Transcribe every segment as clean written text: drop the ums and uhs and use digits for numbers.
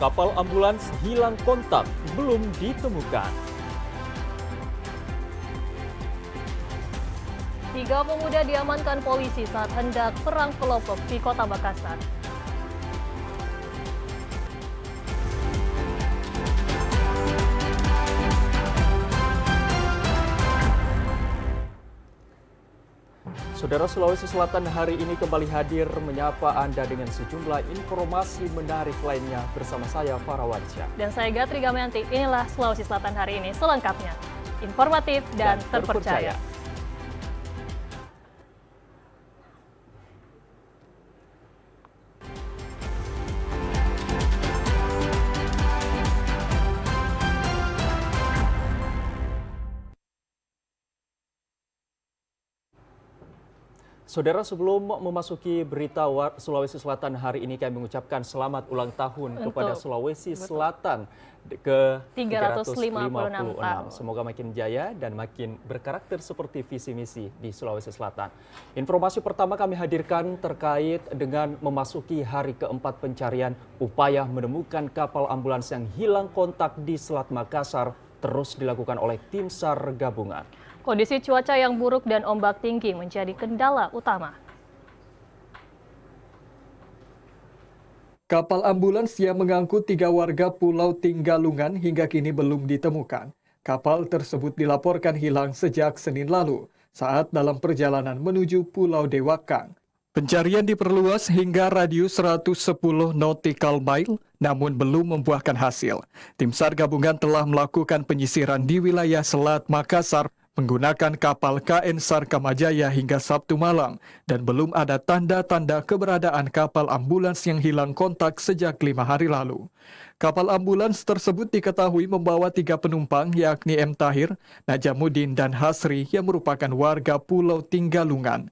Kapal ambulans hilang kontak, belum ditemukan. 3 pemuda diamankan polisi saat hendak perang kelompok di Kota Makassar. Saudara, Sulawesi Selatan hari ini kembali hadir menyapa Anda dengan sejumlah informasi menarik lainnya bersama saya, Farah Warsya. Dan saya Gatri Gamayanti, inilah Sulawesi Selatan hari ini selengkapnya. Informatif dan terpercaya. Saudara, sebelum memasuki berita Sulawesi Selatan hari ini, kami mengucapkan selamat ulang tahun kepada Sulawesi Selatan ke 356. Semoga makin jaya dan makin berkarakter seperti visi misi di Sulawesi Selatan. Informasi pertama kami hadirkan terkait dengan memasuki hari keempat pencarian upaya menemukan kapal ambulans yang hilang kontak di Selat Makassar terus dilakukan oleh tim SAR gabungan. Kondisi cuaca yang buruk dan ombak tinggi menjadi kendala utama. Kapal ambulans yang mengangkut 3 warga Pulau Tinggalungan hingga kini belum ditemukan. Kapal tersebut dilaporkan hilang sejak Senin lalu saat dalam perjalanan menuju Pulau Dewakang. Pencarian diperluas hingga radius 110 nautical mile, namun belum membuahkan hasil. Tim SAR gabungan telah melakukan penyisiran di wilayah Selat Makassar menggunakan kapal KN SAR Kamajaya hingga Sabtu malam dan belum ada tanda-tanda keberadaan kapal ambulans yang hilang kontak sejak 5 hari lalu. Kapal ambulans tersebut diketahui membawa 3 penumpang yakni M. Tahir, Najamuddin, dan Hasri yang merupakan warga Pulau Tinggalungan.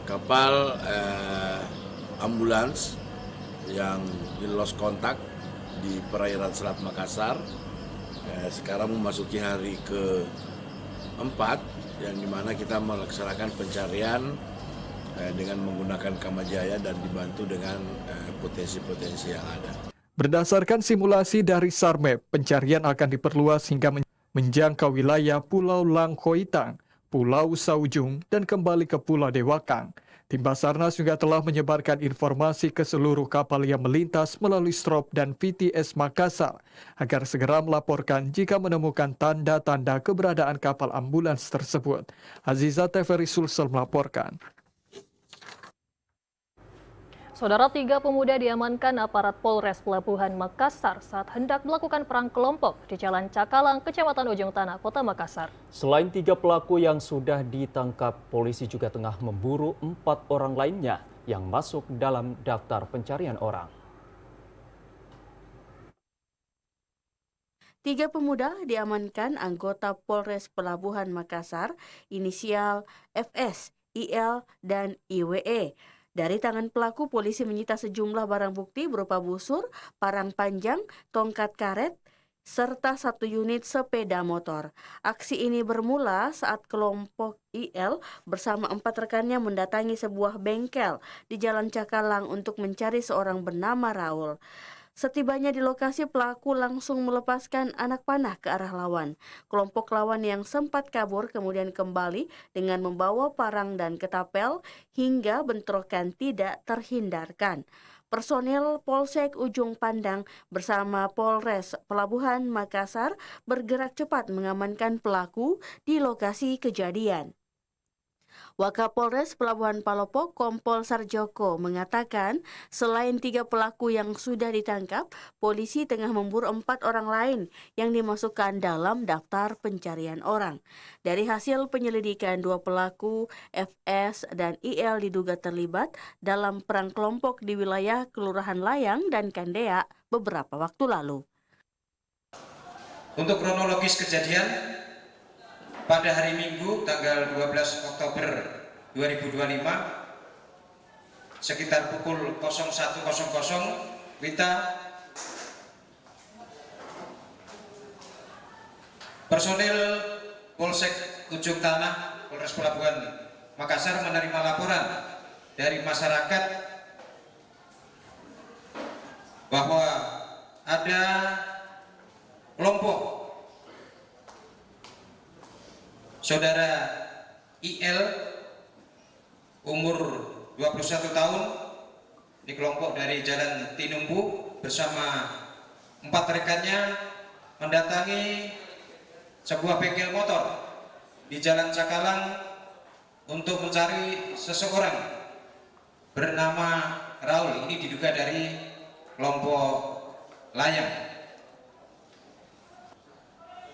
Kapal ambulans yang lost kontak di perairan Selat Makassar sekarang memasuki hari ke-4 yang dimana kita melaksanakan pencarian dengan menggunakan Kamajaya dan dibantu dengan potensi-potensi yang ada. Berdasarkan simulasi dari SARMAP, pencarian akan diperluas hingga menjangkau wilayah Pulau Langkoitang, Pulau Saujung, dan kembali ke Pulau Dewakang. Tim Basarnas juga telah menyebarkan informasi ke seluruh kapal yang melintas melalui STROP dan VTS Makassar agar segera melaporkan jika menemukan tanda-tanda keberadaan kapal ambulans tersebut. Aziza Teferi Sulsel melaporkan. Saudara, 3 pemuda diamankan aparat Polres Pelabuhan Makassar saat hendak melakukan perang kelompok di Jalan Cakalang, Kecamatan Ujung Tanah, Kota Makassar. Selain 3 pelaku yang sudah ditangkap, polisi juga tengah memburu 4 orang lainnya yang masuk dalam daftar pencarian orang. 3 pemuda diamankan anggota Polres Pelabuhan Makassar, inisial FS, IL, dan IWE. Dari tangan pelaku, polisi menyita sejumlah barang bukti berupa busur, parang panjang, tongkat karet, serta 1 unit sepeda motor. Aksi ini bermula saat kelompok IL bersama 4 rekannya mendatangi sebuah bengkel di Jalan Cakalang untuk mencari seorang bernama Raul. Setibanya di lokasi, pelaku langsung melepaskan anak panah ke arah lawan. Kelompok lawan yang sempat kabur kemudian kembali dengan membawa parang dan ketapel hingga bentrokan tidak terhindarkan. Personel Polsek Ujung Pandang bersama Polres Pelabuhan Makassar bergerak cepat mengamankan pelaku di lokasi kejadian. Wakapolres Pelabuhan Palopo, Kompol Sarjoko, mengatakan selain 3 pelaku yang sudah ditangkap, polisi tengah memburu 4 orang lain yang dimasukkan dalam daftar pencarian orang. Dari hasil penyelidikan, 2 pelaku FS dan IL diduga terlibat dalam perang kelompok di wilayah Kelurahan Layang dan Kandea beberapa waktu lalu. Untuk kronologis kejadian, pada hari Minggu tanggal 12 Oktober 2025 sekitar pukul 01.00 WITA personel Polsek Ujung Tanah Polres Pelabuhan Makassar menerima laporan dari masyarakat bahwa ada kelompok saudara IL umur 21 tahun di kelompok dari Jalan Tinumbu bersama 4 rekannya mendatangi sebuah bengkel motor di Jalan Cakalang untuk mencari seseorang bernama Raul. Ini diduga dari kelompok Layang.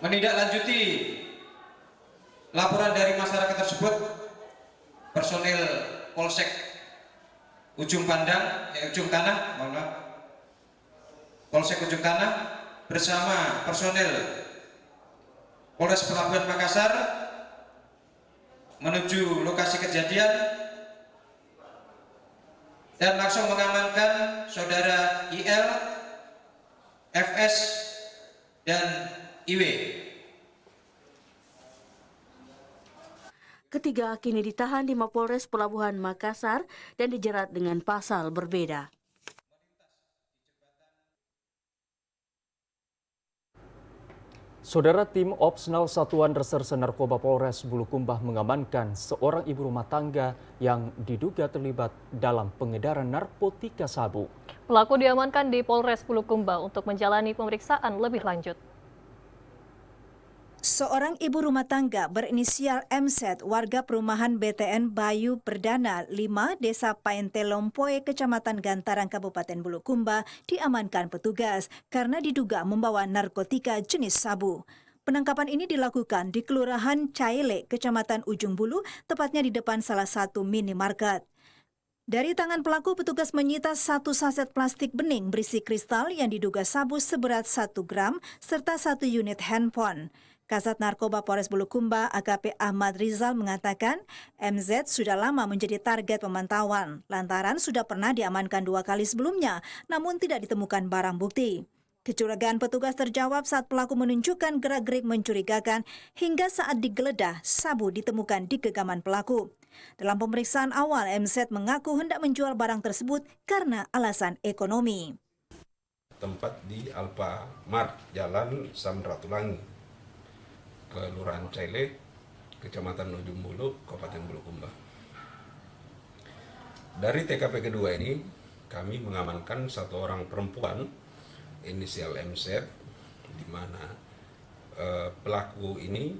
Menindaklanjuti laporan dari masyarakat tersebut, personil Polsek Ujung Tanah, Polsek Ujung Tanah bersama personil Polres Pelabuhan Makassar menuju lokasi kejadian dan langsung mengamankan saudara IL, FS, dan IW. Ketiga kini ditahan di Mapolres Pelabuhan Makassar dan dijerat dengan pasal berbeda. Saudara, tim Opsnal Satuan Reserse Narkoba Polres Bulukumba mengamankan seorang ibu rumah tangga yang diduga terlibat dalam pengedaran narkotika sabu. Pelaku diamankan di Polres Bulukumba untuk menjalani pemeriksaan lebih lanjut. Seorang ibu rumah tangga berinisial MZ warga perumahan BTN Bayu Perdana 5 Desa Paentelompoe Kecamatan Gantarang Kabupaten Bulukumba diamankan petugas karena diduga membawa narkotika jenis sabu. Penangkapan ini dilakukan di Kelurahan Caile, Kecamatan Ujung Bulu, tepatnya di depan salah satu minimarket. Dari tangan pelaku, petugas menyita 1 saset plastik bening berisi kristal yang diduga sabu seberat 1 gram serta 1 unit handphone. Kasat Narkoba Polres Bulukumba AKP Ahmad Rizal mengatakan MZ sudah lama menjadi target pemantauan lantaran sudah pernah diamankan 2 kali sebelumnya namun tidak ditemukan barang bukti. Kecurigaan petugas terjawab saat pelaku menunjukkan gerak-gerik mencurigakan hingga saat digeledah sabu ditemukan di genggaman pelaku. Dalam pemeriksaan awal MZ mengaku hendak menjual barang tersebut karena alasan ekonomi. Tempat di Alfamart Jalan Samratulangi, Kelurahan Caile, Kecamatan Ujung Bulu, Kabupaten Bulukumba. Dari TKP kedua ini, kami mengamankan 1 orang perempuan inisial MZ, di mana pelaku ini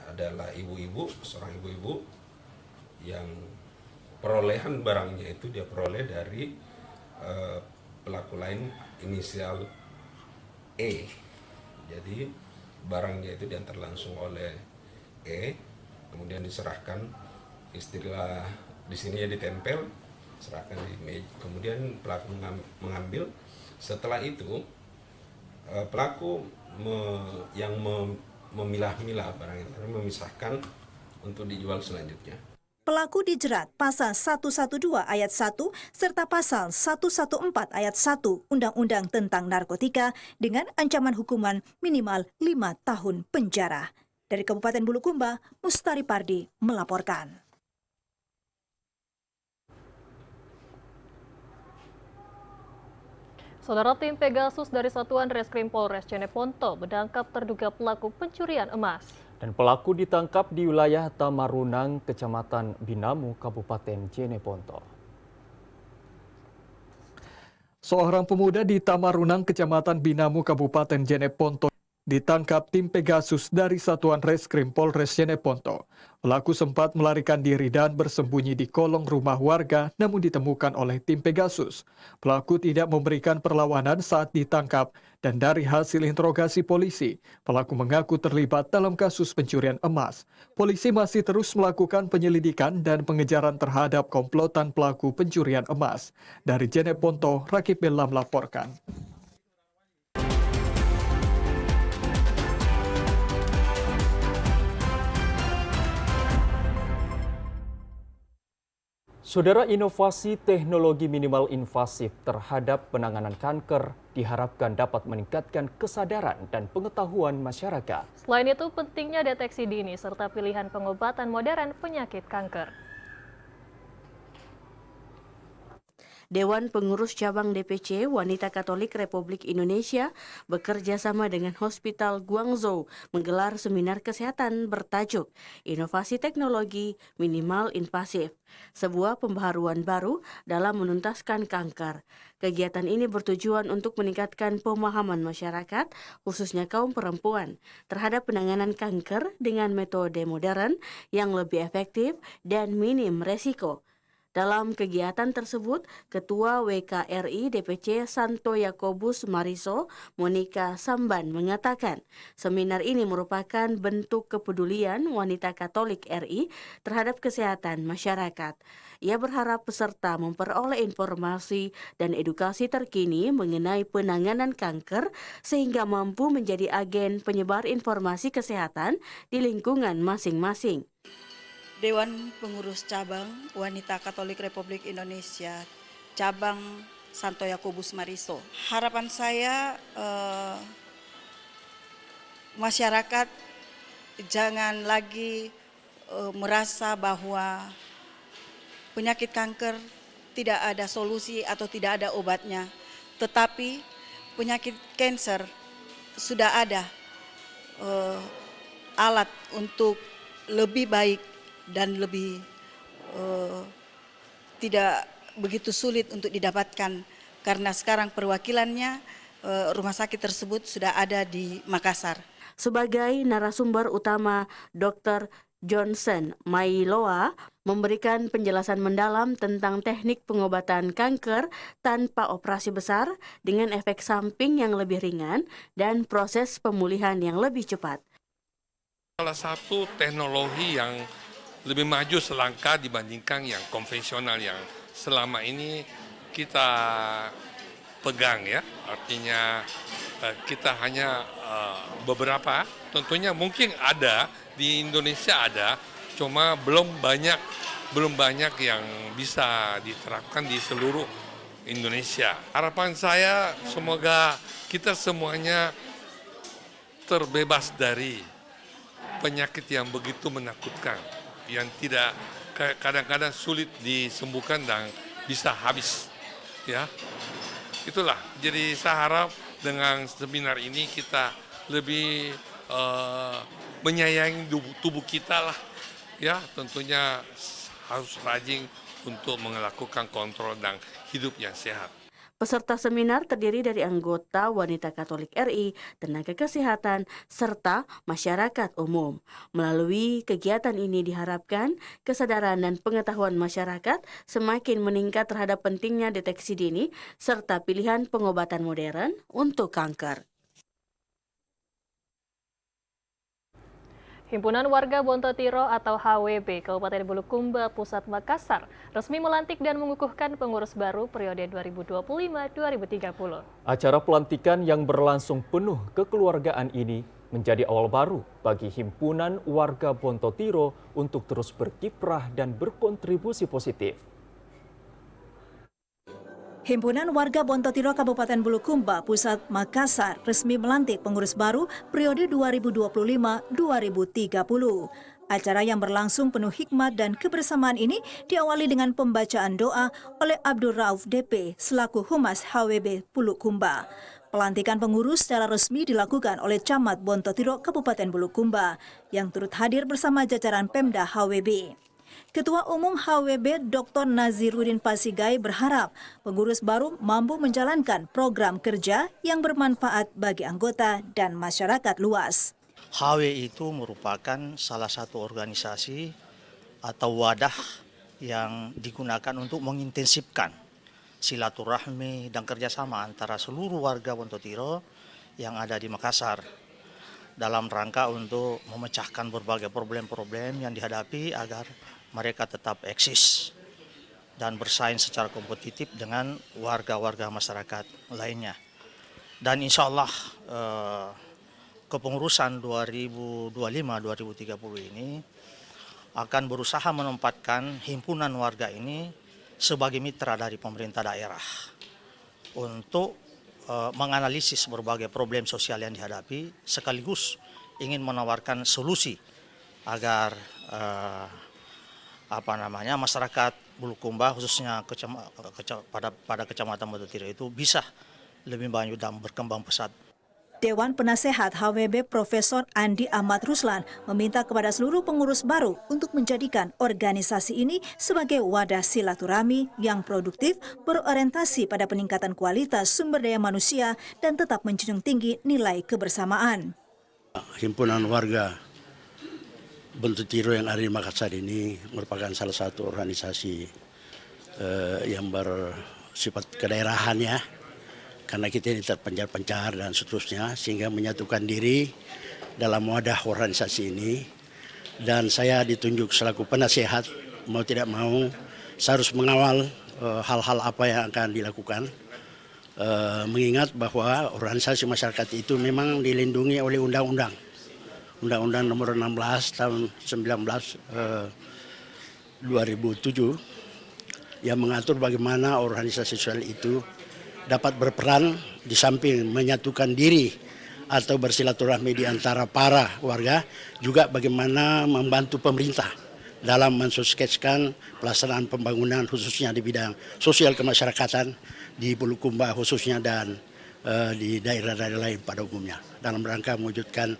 adalah seorang ibu-ibu yang perolehan barangnya itu dia peroleh dari pelaku lain inisial E. Jadi barangnya itu diantar langsung oleh E, kemudian diserahkan, istilah di sini ya ditempel, serahkan di meja, kemudian pelaku mengambil. Setelah itu pelaku memilah-milah barang itu, memisahkan untuk dijual selanjutnya. Pelaku dijerat pasal 112 ayat 1 serta pasal 114 ayat 1 Undang-Undang tentang Narkotika dengan ancaman hukuman minimal 5 tahun penjara. Dari Kabupaten Bulukumba, Mustari Pardi melaporkan. Saudara, tim Pegasus dari Satuan Reskrim Polres Jeneponto menangkap terduga pelaku pencurian emas. Dan pelaku ditangkap di wilayah Tamarunang, Kecamatan Binamu, Kabupaten Jeneponto. Seorang pemuda di Tamarunang, Kecamatan Binamu, Kabupaten Jeneponto ditangkap tim Pegasus dari Satuan Reskrim Polres Jeneponto. Pelaku sempat melarikan diri dan bersembunyi di kolong rumah warga namun ditemukan oleh tim Pegasus. Pelaku tidak memberikan perlawanan saat ditangkap dan dari hasil interogasi polisi, pelaku mengaku terlibat dalam kasus pencurian emas. Polisi masih terus melakukan penyelidikan dan pengejaran terhadap komplotan pelaku pencurian emas. Dari Jeneponto, Rakib Bella melaporkan. Saudara, inovasi teknologi minimal invasif terhadap penanganan kanker diharapkan dapat meningkatkan kesadaran dan pengetahuan masyarakat. Selain itu, pentingnya deteksi dini serta pilihan pengobatan modern penyakit kanker. Dewan Pengurus Cabang DPC Wanita Katolik Republik Indonesia bekerja sama dengan Hospital Guangzhou menggelar seminar kesehatan bertajuk Inovasi Teknologi Minimal Invasif, sebuah pembaharuan baru dalam menuntaskan kanker. Kegiatan ini bertujuan untuk meningkatkan pemahaman masyarakat, khususnya kaum perempuan, terhadap penanganan kanker dengan metode modern yang lebih efektif dan minim resiko. Dalam kegiatan tersebut, Ketua WKRI DPC Santo Yakobus Mariso, Monica Samban, mengatakan seminar ini merupakan bentuk kepedulian wanita Katolik RI terhadap kesehatan masyarakat. Ia berharap peserta memperoleh informasi dan edukasi terkini mengenai penanganan kanker sehingga mampu menjadi agen penyebar informasi kesehatan di lingkungan masing-masing. Dewan Pengurus Cabang Wanita Katolik Republik Indonesia, Cabang Santo Yakobus Mariso. Harapan saya masyarakat jangan lagi merasa bahwa penyakit kanker tidak ada solusi atau tidak ada obatnya. Tetapi penyakit kanker sudah ada alat untuk lebih baik dan lebih tidak begitu sulit untuk didapatkan karena sekarang perwakilannya rumah sakit tersebut sudah ada di Makassar. Sebagai narasumber utama, Dr. Johnson Mailoa memberikan penjelasan mendalam tentang teknik pengobatan kanker tanpa operasi besar dengan efek samping yang lebih ringan dan proses pemulihan yang lebih cepat. Salah satu teknologi yang lebih maju selangkah dibandingkan yang konvensional yang selama ini kita pegang ya. Artinya kita hanya beberapa, tentunya mungkin ada, di Indonesia ada, cuma belum banyak yang bisa diterapkan di seluruh Indonesia. Harapan saya semoga kita semuanya terbebas dari penyakit yang begitu menakutkan, yang tidak kadang-kadang sulit disembuhkan dan bisa habis, ya. Itulah. Jadi saya harap dengan seminar ini kita lebih menyayangi tubuh kita lah, ya. Tentunya harus rajin untuk melakukan kontrol dan hidup yang sehat. Peserta seminar terdiri dari anggota Wanita Katolik RI, tenaga kesehatan, serta masyarakat umum. Melalui kegiatan ini diharapkan kesadaran dan pengetahuan masyarakat semakin meningkat terhadap pentingnya deteksi dini serta pilihan pengobatan modern untuk kanker. Himpunan Warga Bontotiro atau HWB Kabupaten Bulukumba Pusat Makassar resmi melantik dan mengukuhkan pengurus baru periode 2025-2030. Acara pelantikan yang berlangsung penuh kekeluargaan ini menjadi awal baru bagi Himpunan Warga Bontotiro untuk terus berkiprah dan berkontribusi positif. Himpunan Warga Bontotiro Kabupaten Bulukumba Pusat Makassar resmi melantik pengurus baru periode 2025-2030. Acara yang berlangsung penuh hikmat dan kebersamaan ini diawali dengan pembacaan doa oleh Abdul Rauf DP selaku Humas HWB Bulukumba. Pelantikan pengurus secara resmi dilakukan oleh Camat Bontotiro Kabupaten Bulukumba yang turut hadir bersama jajaran Pemda HWB. Ketua Umum HWB Dr. Naziruddin Pasigai berharap pengurus baru mampu menjalankan program kerja yang bermanfaat bagi anggota dan masyarakat luas. HW itu merupakan salah satu organisasi atau wadah yang digunakan untuk mengintensifkan silaturahmi dan kerjasama antara seluruh warga Bontotiro yang ada di Makassar dalam rangka untuk memecahkan berbagai problem-problem yang dihadapi agar mereka tetap eksis dan bersaing secara kompetitif dengan warga-warga masyarakat lainnya. Dan insya Allah kepengurusan 2025-2030 ini akan berusaha menempatkan himpunan warga ini sebagai mitra dari pemerintah daerah untuk menganalisis berbagai problem sosial yang dihadapi sekaligus ingin menawarkan solusi agar masyarakat Bulukumba, khususnya pada Kecamatan Bototiro itu bisa lebih banyak dan berkembang pesat. Dewan Penasehat HWB Profesor Andi Ahmad Ruslan meminta kepada seluruh pengurus baru untuk menjadikan organisasi ini sebagai wadah silaturahmi yang produktif, berorientasi pada peningkatan kualitas sumber daya manusia dan tetap menjunjung tinggi nilai kebersamaan. Himpunan warga Bototiro yang ada di Makassar ini merupakan salah satu organisasi yang bersifat kedaerahan ya. Karena kita ini terpencar-pencar dan seterusnya, sehingga menyatukan diri dalam wadah organisasi ini. Dan saya ditunjuk selaku penasehat, mau tidak mau, saya harus mengawal hal-hal apa yang akan dilakukan. Mengingat bahwa organisasi masyarakat itu memang dilindungi oleh undang-undang. Undang-undang nomor 16 tahun 2007 yang mengatur bagaimana organisasi sosial itu dapat berperan di samping menyatukan diri atau bersilaturahmi di antara para warga, juga bagaimana membantu pemerintah dalam mensukseskan pelaksanaan pembangunan khususnya di bidang sosial kemasyarakatan di Bulukumba khususnya dan di daerah-daerah lain pada umumnya dalam rangka mewujudkan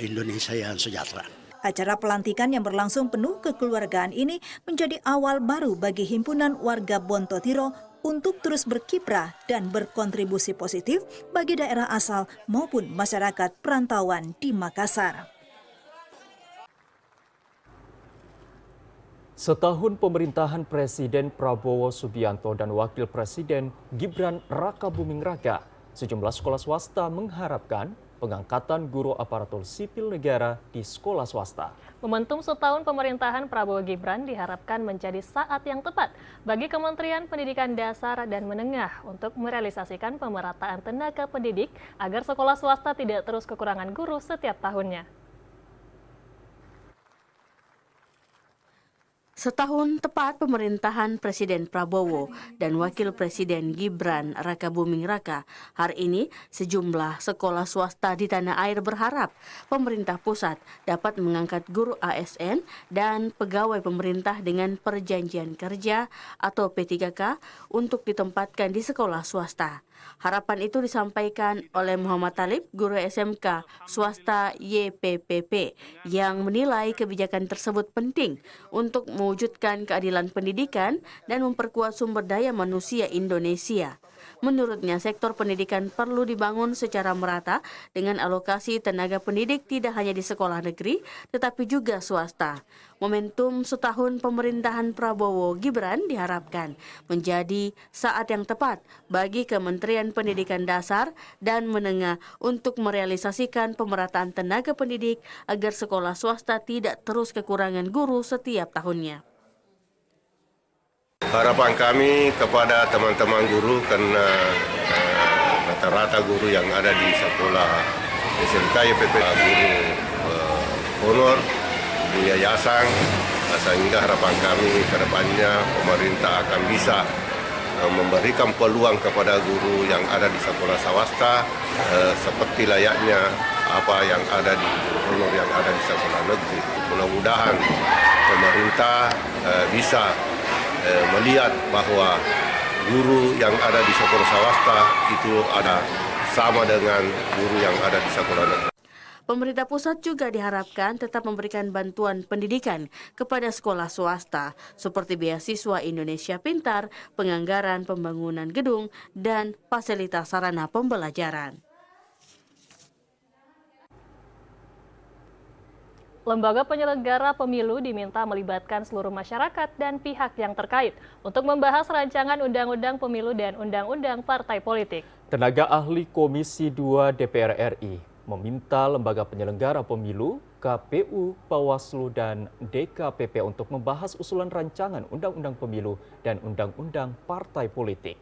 Indonesia yang sejahtera. Acara pelantikan yang berlangsung penuh kekeluargaan ini menjadi awal baru bagi Himpunan Warga Bototiro untuk terus berkiprah dan berkontribusi positif bagi daerah asal maupun masyarakat perantauan di Makassar. Setahun pemerintahan Presiden Prabowo Subianto dan Wakil Presiden Gibran Rakabuming Raka, sejumlah sekolah swasta mengharapkan pengangkatan guru aparatur sipil negara di sekolah swasta. Momentum setahun pemerintahan Prabowo Gibran diharapkan menjadi saat yang tepat bagi Kementerian Pendidikan Dasar dan Menengah untuk merealisasikan pemerataan tenaga pendidik agar sekolah swasta tidak terus kekurangan guru setiap tahunnya. Setahun tepat pemerintahan Presiden Prabowo dan Wakil Presiden Gibran Rakabuming Raka, hari ini sejumlah sekolah swasta di tanah air berharap pemerintah pusat dapat mengangkat guru ASN dan pegawai pemerintah dengan perjanjian kerja atau P3K untuk ditempatkan di sekolah swasta. Harapan itu disampaikan oleh Muhammad Talib, guru SMK swasta YPPP, yang menilai kebijakan tersebut penting untuk mewujudkan keadilan pendidikan dan memperkuat sumber daya manusia Indonesia. Menurutnya, sektor pendidikan perlu dibangun secara merata dengan alokasi tenaga pendidik tidak hanya di sekolah negeri, tetapi juga swasta. Momentum setahun pemerintahan Prabowo Gibran diharapkan menjadi saat yang tepat bagi Kementerian Pendidikan Dasar dan Menengah untuk merealisasikan pemerataan tenaga pendidik agar sekolah swasta tidak terus kekurangan guru setiap tahunnya. Harapan kami kepada teman-teman guru karena rata-rata guru yang ada di sekolah SMK YPP guru honor, guru yayasan, sehingga harapan kami ke depannya pemerintah akan bisa memberikan peluang kepada guru yang ada di sekolah swasta seperti layaknya apa yang ada di honor yang ada di sekolah negeri. Mudah-mudahan pemerintah bisa melihat bahwa guru yang ada di sekolah swasta itu ada sama dengan guru yang ada di sekolah negeri. Pemerintah pusat juga diharapkan tetap memberikan bantuan pendidikan kepada sekolah swasta seperti beasiswa Indonesia Pintar, penganggaran pembangunan gedung, dan fasilitas sarana pembelajaran. Lembaga penyelenggara pemilu diminta melibatkan seluruh masyarakat dan pihak yang terkait untuk membahas rancangan Undang-Undang Pemilu dan Undang-Undang Partai Politik. Tenaga ahli Komisi 2 DPR RI meminta lembaga penyelenggara pemilu, KPU, Bawaslu, dan DKPP untuk membahas usulan rancangan Undang-Undang Pemilu dan Undang-Undang Partai Politik.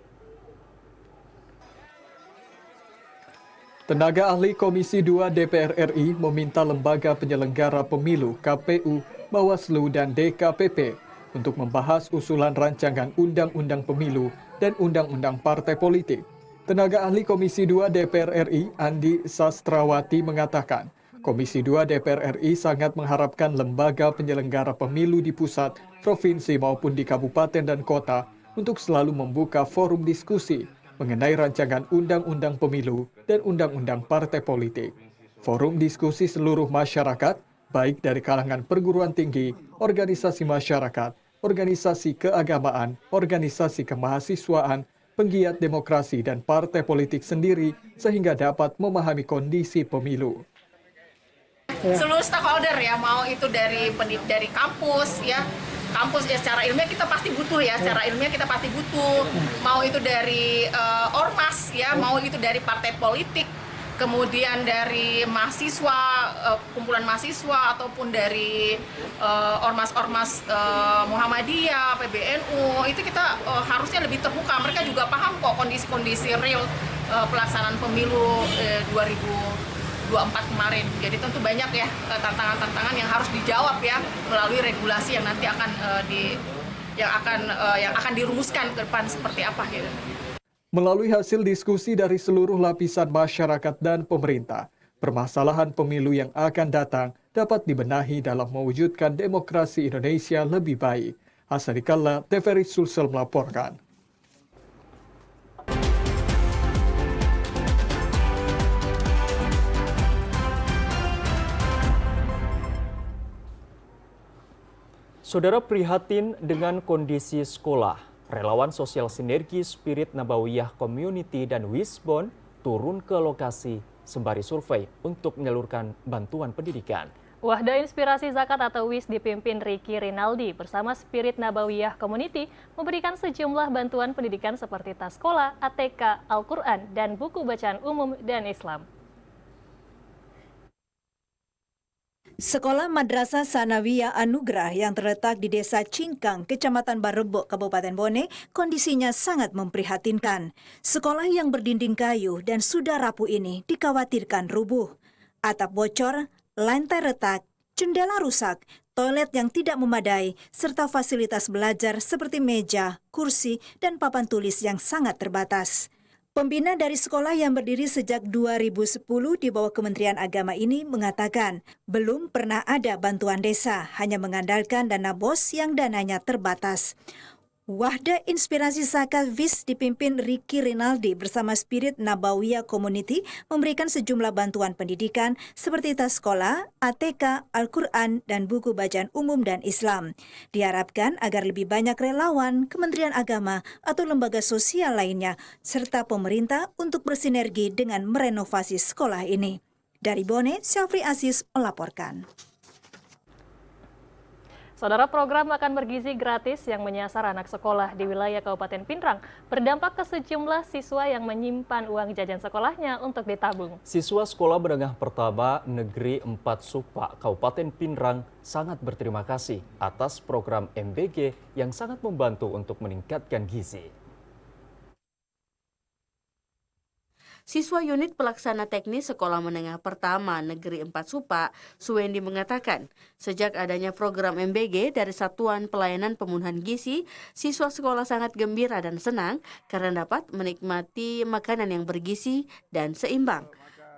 Tenaga ahli Komisi 2 DPR RI meminta lembaga penyelenggara pemilu, KPU, Bawaslu, dan DKPP untuk membahas usulan rancangan Undang-Undang Pemilu dan Undang-Undang Partai Politik. Tenaga ahli Komisi 2 DPR RI, Andi Sastrawati, mengatakan Komisi 2 DPR RI sangat mengharapkan lembaga penyelenggara pemilu di pusat, provinsi maupun di kabupaten dan kota untuk selalu membuka forum diskusi mengenai rancangan undang-undang pemilu dan undang-undang partai politik. Forum diskusi seluruh masyarakat, baik dari kalangan perguruan tinggi, organisasi masyarakat, organisasi keagamaan, organisasi kemahasiswaan, penggiat demokrasi, dan partai politik sendiri sehingga dapat memahami kondisi pemilu. Seluruh stakeholder ya, mau itu dari kampus ya, secara ilmiah kita pasti butuh ya, mau itu dari ormas ya, mau itu dari partai politik, kemudian dari mahasiswa, kumpulan mahasiswa ataupun dari ormas-ormas Muhammadiyah, PBNU, itu kita harusnya lebih terbuka. Mereka juga paham kok kondisi-kondisi real pelaksanaan pemilu 2024 kemarin. Jadi tentu banyak ya tantangan-tantangan yang harus dijawab ya melalui regulasi yang nanti akan dirumuskan ke depan seperti apa gitu. Melalui hasil diskusi dari seluruh lapisan masyarakat dan pemerintah, permasalahan pemilu yang akan datang dapat dibenahi dalam mewujudkan demokrasi Indonesia lebih baik. Hasadikalla, TVRI Sulsel melaporkan. Saudara, prihatin dengan kondisi sekolah, relawan sosial sinergi Spirit Nabawiyah Community dan Wisbon turun ke lokasi sembari survei untuk menyalurkan bantuan pendidikan. Wahda Inspirasi Zakat atau WIS dipimpin Ricky Rinaldi bersama Spirit Nabawiyah Community memberikan sejumlah bantuan pendidikan seperti tas sekolah, ATK, Al-Quran, dan buku bacaan umum dan Islam. Sekolah Madrasah Sanawiyah Anugerah yang terletak di Desa Cingkang, Kecamatan Barebok, Kabupaten Bone, kondisinya sangat memprihatinkan. Sekolah yang berdinding kayu dan sudah rapuh ini dikhawatirkan rubuh. Atap bocor, lantai retak, jendela rusak, toilet yang tidak memadai, serta fasilitas belajar seperti meja, kursi, dan papan tulis yang sangat terbatas. Pembina dari sekolah yang berdiri sejak 2010 di bawah Kementerian Agama ini mengatakan belum pernah ada bantuan desa, hanya mengandalkan dana BOS yang dananya terbatas. Wahda Inspirasi Zakat WIS dipimpin Ricky Rinaldi bersama Spirit Nabawiyah Community memberikan sejumlah bantuan pendidikan seperti tas sekolah, ATK, Al-Quran, dan buku bacaan umum dan Islam. Diharapkan agar lebih banyak relawan, Kementerian Agama, atau lembaga sosial lainnya, serta pemerintah untuk bersinergi dengan merenovasi sekolah ini. Dari Bone, Syafri Aziz melaporkan. Saudara, program makan bergizi gratis yang menyasar anak sekolah di wilayah Kabupaten Pinrang berdampak ke sejumlah siswa yang menyimpan uang jajan sekolahnya untuk ditabung. Siswa Sekolah Menengah Pertama Negeri 4 Supa, Kabupaten Pinrang sangat berterima kasih atas program MBG yang sangat membantu untuk meningkatkan gizi. Siswa unit pelaksana teknis Sekolah Menengah Pertama Negeri 4 Supa, Suwendi mengatakan, sejak adanya program MBG dari Satuan Pelayanan Pemenuhan Gizi, siswa sekolah sangat gembira dan senang karena dapat menikmati makanan yang bergizi dan seimbang.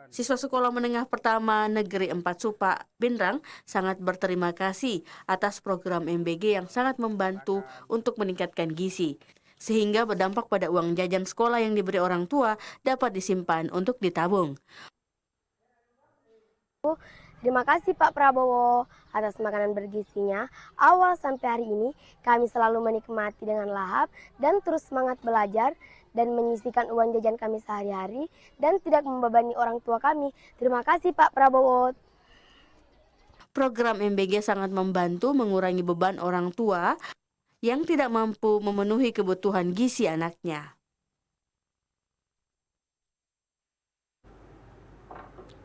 Siswa Sekolah Menengah Pertama Negeri 4 Supa, Pinrang sangat berterima kasih atas program MBG yang sangat membantu untuk meningkatkan gizi, sehingga berdampak pada uang jajan sekolah yang diberi orang tua dapat disimpan untuk ditabung. Terima kasih Pak Prabowo atas makanan bergizinya. Awal sampai hari ini kami selalu menikmati dengan lahap dan terus semangat belajar dan menyisihkan uang jajan kami sehari-hari dan tidak membebani orang tua kami. Terima kasih Pak Prabowo. Program MBG sangat membantu mengurangi beban orang tua yang tidak mampu memenuhi kebutuhan gizi anaknya.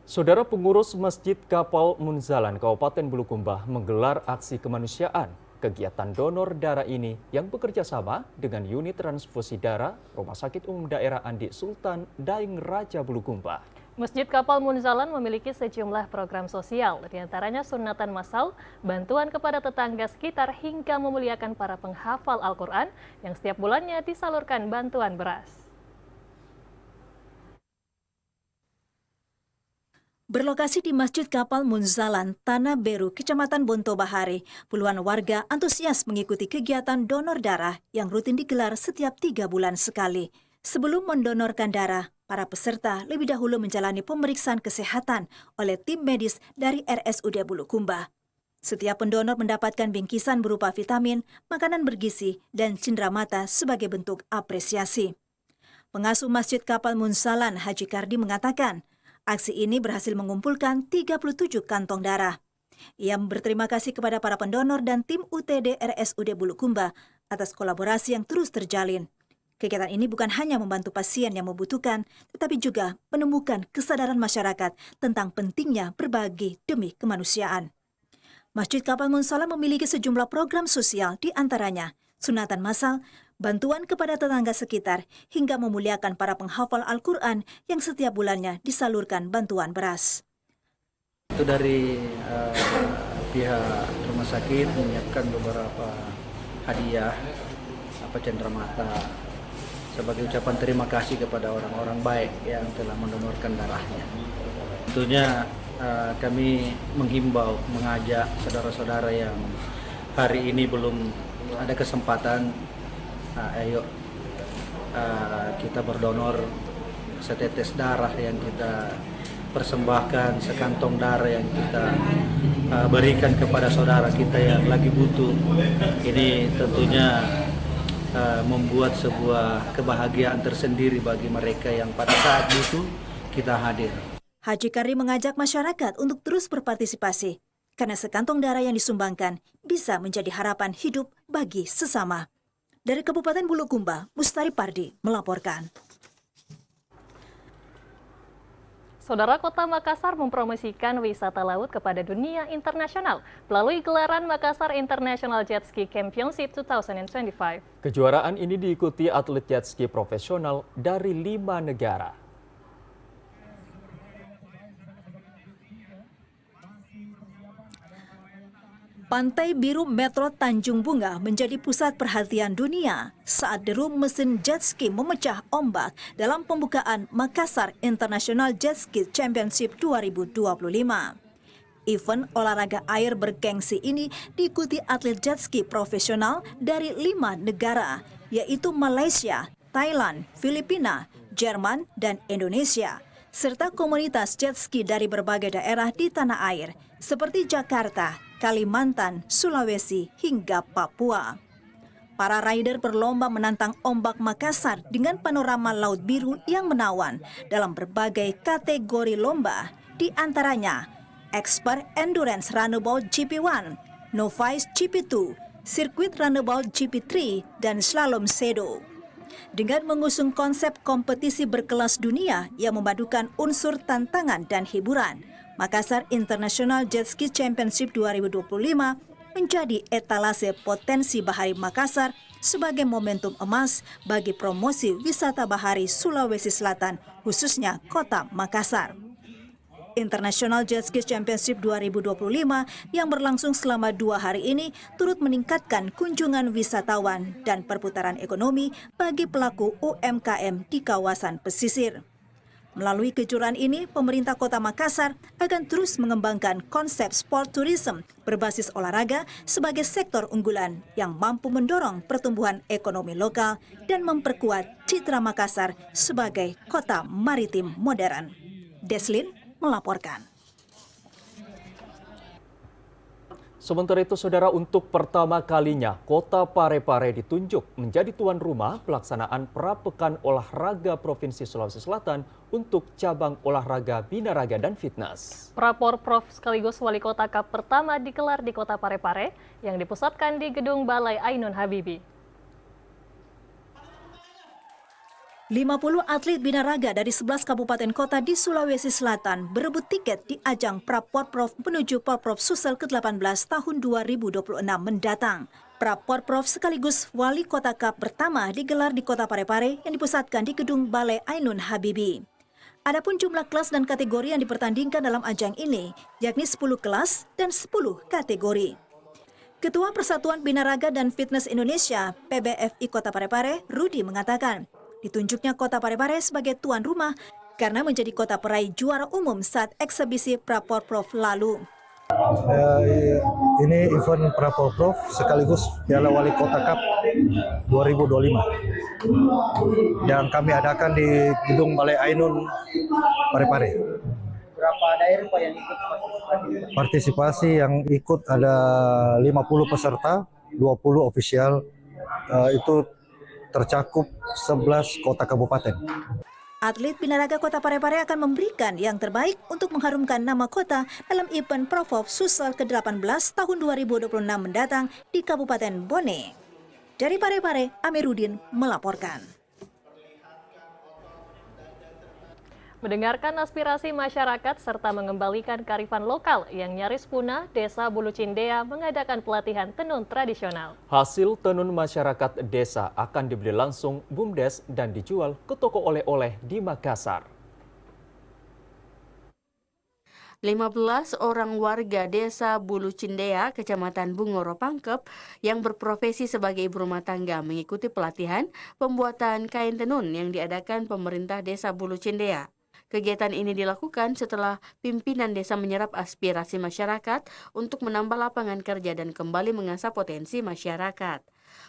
Saudara, pengurus Masjid Kapal Munzalan Kabupaten Bulukumba menggelar aksi kemanusiaan. Kegiatan donor darah ini yang bekerja sama dengan unit transfusi darah Rumah Sakit Umum Daerah Andi Sultan Daeng Raja Bulukumba. Masjid Kapal Munzalan memiliki sejumlah program sosial, diantaranya sunatan massal, bantuan kepada tetangga sekitar hingga memuliakan para penghafal Al-Quran yang setiap bulannya disalurkan bantuan beras. Berlokasi di Masjid Kapal Munzalan, Tanah Beru, Kecamatan Bonto Bahari, puluhan warga antusias mengikuti kegiatan donor darah yang rutin digelar setiap 3 bulan sekali. Sebelum mendonorkan darah, para peserta lebih dahulu menjalani pemeriksaan kesehatan oleh tim medis dari RSUD Bulukumba. Setiap pendonor mendapatkan bingkisan berupa vitamin, makanan bergizi, dan cindera mata sebagai bentuk apresiasi. Pengasuh Masjid Kapal Munzalan, Haji Kardi, mengatakan, aksi ini berhasil mengumpulkan 37 kantong darah. Ia berterima kasih kepada para pendonor dan tim UTD RSUD Bulukumba atas kolaborasi yang terus terjalin. Kegiatan ini bukan hanya membantu pasien yang membutuhkan, tetapi juga menemukan kesadaran masyarakat tentang pentingnya berbagi demi kemanusiaan. Masjid Kapal Munzalan memiliki sejumlah program sosial, di antaranya sunatan massal, bantuan kepada tetangga sekitar, hingga memuliakan para penghafal Al-Quran yang setiap bulannya disalurkan bantuan beras. Itu dari pihak rumah sakit menyiapkan beberapa hadiah, cenderamata, sebagai ucapan terima kasih kepada orang-orang baik yang telah mendonorkan darahnya. Tentunya kami menghimbau, mengajak saudara-saudara yang hari ini belum ada kesempatan, ayo kita berdonor setetes darah yang kita persembahkan, sekantong darah yang kita berikan kepada saudara kita yang lagi butuh. Ini tentunya membuat sebuah kebahagiaan tersendiri bagi mereka yang pada saat butuh kita hadir. Haji Kardi mengajak masyarakat untuk terus berpartisipasi, karena sekantong darah yang disumbangkan bisa menjadi harapan hidup bagi sesama. Dari Kabupaten Bulukumba, Mustari Pardi melaporkan. Saudara, Kota Makassar mempromosikan wisata laut kepada dunia internasional melalui gelaran Makassar International Jet Ski Championship 2025. Kejuaraan ini diikuti atlet jet ski profesional dari 5 negara. Pantai Biru Metro Tanjung Bunga menjadi pusat perhatian dunia saat deru mesin jet ski memecah ombak dalam pembukaan Makassar International Jet Ski Championship 2025. Event olahraga air bergengsi ini diikuti atlet jet ski profesional dari 5 negara, yaitu Malaysia, Thailand, Filipina, Jerman, dan Indonesia, serta komunitas jet ski dari berbagai daerah di tanah air, seperti Jakarta, Kalimantan, Sulawesi, hingga Papua. Para rider berlomba menantang ombak Makassar dengan panorama laut biru yang menawan dalam berbagai kategori lomba, di antaranya Expert Endurance Runabout GP1, Novice GP2, Circuit Runabout GP3, dan Slalom Sedo. Dengan mengusung konsep kompetisi berkelas dunia yang memadukan unsur tantangan dan hiburan, Makassar International Jet Ski Championship 2025 menjadi etalase potensi bahari Makassar sebagai momentum emas bagi promosi wisata bahari Sulawesi Selatan, khususnya Kota Makassar. International Jet Ski Championship 2025 yang berlangsung selama 2 hari ini turut meningkatkan kunjungan wisatawan dan perputaran ekonomi bagi pelaku UMKM di kawasan pesisir. Melalui kejuaraan ini, pemerintah Kota Makassar akan terus mengembangkan konsep sport tourism berbasis olahraga sebagai sektor unggulan yang mampu mendorong pertumbuhan ekonomi lokal dan memperkuat citra Makassar sebagai kota maritim modern. Deslin melaporkan. Sementara itu, saudara, untuk pertama kalinya Kota Parepare ditunjuk menjadi tuan rumah pelaksanaan Prapekan Olahraga Provinsi Sulawesi Selatan untuk cabang olahraga binaraga dan fitness. Praporprov sekaligus Wali Kota Cup pertama digelar di Kota Parepare yang dipusatkan di Gedung Balai Ainun Habibie. 50 atlet binaraga dari 11 kabupaten kota di Sulawesi Selatan berebut tiket di ajang Praporprov menuju Porprov Sulsel ke-18 tahun 2026 mendatang. Praporprov sekaligus Wali Kota Cup pertama digelar di Kota Parepare yang dipusatkan di Gedung Balai Ainun Habibie. Adapun jumlah kelas dan kategori yang dipertandingkan dalam ajang ini, yakni 10 kelas dan 10 kategori. Ketua Persatuan Binaraga dan Fitness Indonesia, PBFI Kota Parepare, Rudi, mengatakan, ditunjuknya Kota Parepare sebagai tuan rumah karena menjadi kota peraih juara umum saat eksebisi Praporprov lalu. Ini event Praporprov sekaligus Piala Wali Kota Cup 2025 yang kami adakan di Gedung Balai Ainun Parepare. Berapa daerah Pak yang ikut Partisipasi yang ikut ada 50 peserta, 20 ofisial, itu tercakup 11 kota kabupaten. Atlet binaraga Kota Parepare akan memberikan yang terbaik untuk mengharumkan nama kota dalam event Profov Sulsel ke-18 tahun 2026 mendatang di Kabupaten Bone. Dari Parepare, Amiruddin melaporkan. Mendengarkan aspirasi masyarakat serta mengembalikan kearifan lokal yang nyaris punah, Desa Bulu Cindea mengadakan pelatihan tenun tradisional. Hasil tenun masyarakat desa akan dibeli langsung BUMDes dan dijual ke toko oleh-oleh di Makassar. 15 orang warga Desa Bulu Cindea, Kecamatan Bungoro Pangkep, yang berprofesi sebagai ibu rumah tangga mengikuti pelatihan pembuatan kain tenun yang diadakan pemerintah Desa Bulu Cindea. Kegiatan ini dilakukan setelah pimpinan desa menyerap aspirasi masyarakat untuk menambah lapangan kerja dan kembali mengasah potensi masyarakat.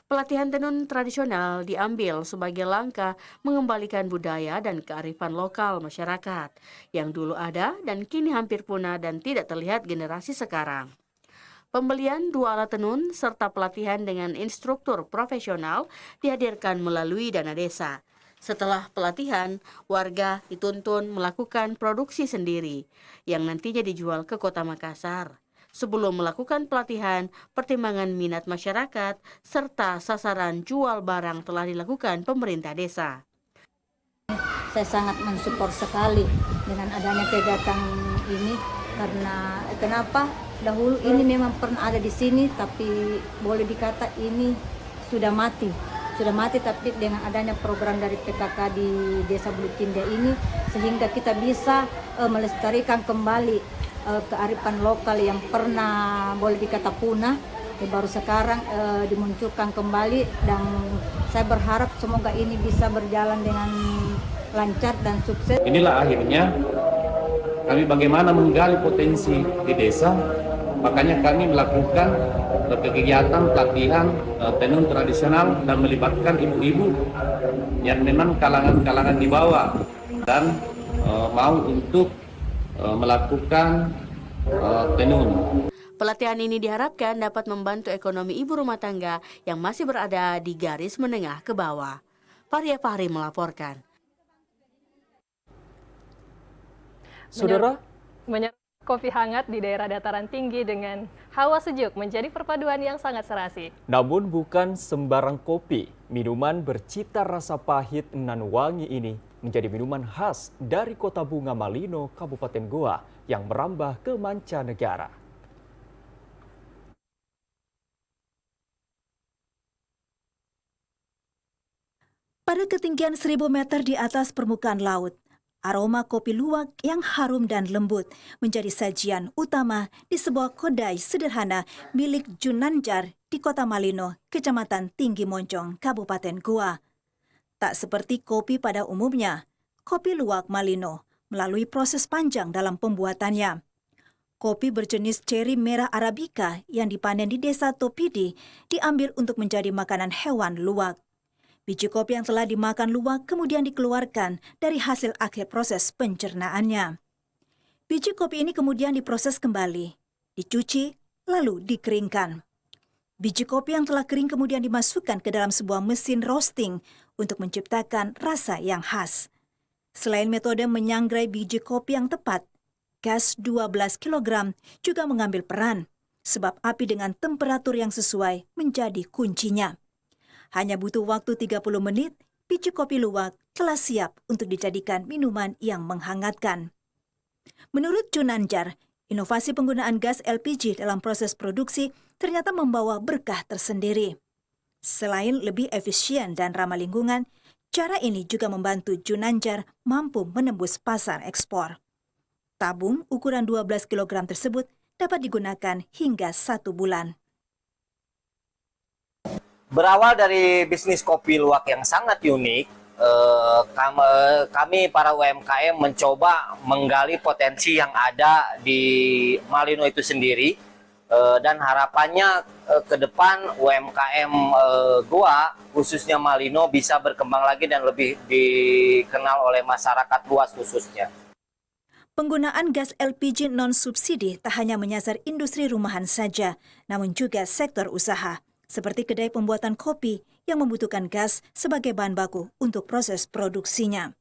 Pelatihan tenun tradisional diambil sebagai langkah mengembalikan budaya dan kearifan lokal masyarakat yang dulu ada dan kini hampir punah dan tidak terlihat generasi sekarang. Pembelian 2 alat tenun serta pelatihan dengan instruktur profesional dihadirkan melalui dana desa. Setelah pelatihan, warga dituntun melakukan produksi sendiri yang nantinya dijual ke Kota Makassar. Sebelum melakukan pelatihan, pertimbangan minat masyarakat serta sasaran jual barang telah dilakukan pemerintah desa. Saya sangat mensupport sekali dengan adanya kegiatan ini karena kenapa? Dahulu ini memang pernah ada di sini, tapi boleh dikata ini sudah mati. Sudah mati, tapi dengan adanya program dari PKK di Desa Bulu Cindea ini sehingga kita bisa melestarikan kembali kearifan lokal yang pernah boleh dikata punah, baru sekarang dimunculkan kembali, dan saya berharap semoga ini bisa berjalan dengan lancar dan sukses. Inilah akhirnya kami bagaimana menggali potensi di desa, makanya kami melakukan kegiatan pelatihan tenun tradisional dan melibatkan ibu-ibu yang memang kalangan-kalangan di bawah dan mau untuk melakukan tenun. Pelatihan ini diharapkan dapat membantu ekonomi ibu rumah tangga yang masih berada di garis menengah ke bawah. Faria Fahri melaporkan. Saudara, kopi hangat di daerah dataran tinggi dengan hawa sejuk menjadi perpaduan yang sangat serasi. Namun bukan sembarang kopi. Minuman bercita rasa pahit nan wangi ini menjadi minuman khas dari Kota Bunga Malino, Kabupaten Goa yang merambah ke mancanegara. Pada ketinggian 1000 meter di atas permukaan laut, aroma kopi luwak yang harum dan lembut menjadi sajian utama di sebuah kedai sederhana milik Junanjar di Kota Malino, Kecamatan Tinggi Moncong, Kabupaten Goa. Tak seperti kopi pada umumnya, kopi luwak Malino melalui proses panjang dalam pembuatannya. Kopi berjenis ceri merah Arabica yang dipanen di Desa Topidi diambil untuk menjadi makanan hewan luwak. Biji kopi yang telah dimakan luwak kemudian dikeluarkan dari hasil akhir proses pencernaannya. Biji kopi ini kemudian diproses kembali, dicuci, lalu dikeringkan. Biji kopi yang telah kering kemudian dimasukkan ke dalam sebuah mesin roasting untuk menciptakan rasa yang khas. Selain metode menyangrai biji kopi yang tepat, gas 12 kg juga mengambil peran, sebab api dengan temperatur yang sesuai menjadi kuncinya. Hanya butuh waktu 30 menit, biji kopi luwak telah siap untuk dijadikan minuman yang menghangatkan. Menurut Junanjar, inovasi penggunaan gas LPG dalam proses produksi ternyata membawa berkah tersendiri. Selain lebih efisien dan ramah lingkungan, cara ini juga membantu Junanjar mampu menembus pasar ekspor. Tabung ukuran 12 kg tersebut dapat digunakan hingga 1 bulan. Berawal dari bisnis kopi luwak yang sangat unik, kami para UMKM mencoba menggali potensi yang ada di Malino itu sendiri, dan harapannya ke depan UMKM Goa khususnya Malino bisa berkembang lagi dan lebih dikenal oleh masyarakat luas khususnya. Penggunaan gas LPG non-subsidi tak hanya menyasar industri rumahan saja, namun juga sektor usaha, seperti kedai pembuatan kopi yang membutuhkan gas sebagai bahan baku untuk proses produksinya.